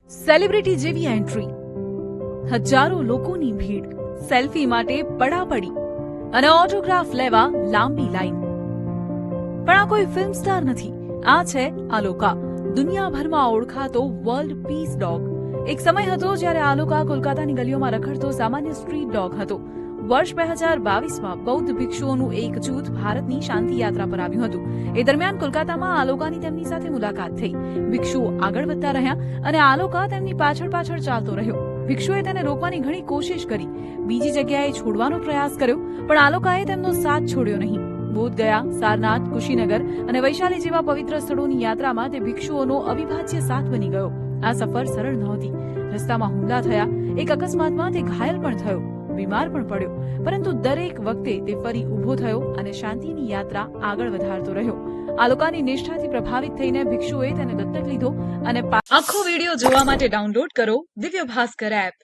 Celebrity જેવી entry, હજારો લોકોની ભીડ, સેલ્ફી માટે પડાપડી અને ઓટોગ્રાફ લેવા લાંબી લાઈન. પણ આ કોઈ ફિલ્મ સ્ટાર નથી, આ છે આલોકા, દુનિયાભરમાં ઓળખાતો વર્લ્ડ પીસ ડોગ. એક સમય હતો જ્યારે આલોકા કોલકાતાની ગલીઓમાં રખડતો સામાન્ય સ્ટ્રીટ ડોગ હતો. વર્ષ 2022માં બૌદ્ધ ભિક્ષુઓનું એક જૂથ ભારતની શાંતિ યાત્રા પર આવ્યું હતું. એ દરમિયાન કોલકાતામાં આલોકાની તેમની સાથે મુલાકાત થઈ. ભિક્ષુઓ આગળ વધતા રહ્યા અને આલોકા તેમની પાછળ પાછળ ચાલતો રહ્યો. ભિક્ષુએ તેને રોકવાની ઘણી કોશિશ કરી, બીજી જગ્યાએ છોડવાનો પ્રયાસ કર્યો, પણ આલોકાએ તેમનો સાથ છોડ્યો નહીં. બોધગયા, સારનાથ, કુશીનગર અને વૈશાલી જેવા પવિત્ર સ્થળોની યાત્રામાં તે ભિક્ષુઓનો અવિભાજ્ય સાથ બની ગયો. આ સફર સરળ નહોતી. રસ્તામાં હુમલા થયા, એક અકસ્માતમાં તે ઘાયલ પણ થયો, બીમાર પણ પડ્યો, પરંતુ દરેક વખતે તે ફરી ઊભો થયો અને શાંતિની યાત્રા આગળ વધારતો રહ્યો. આલોકાની નિષ્ઠાથી પ્રભાવિત થઈને ભિક્ષુએ તેને દત્તક લીધો અને આખો વિડીયો જોવા માટે ડાઉનલોડ કરો દિવ્ય ભાસ્કર એપ.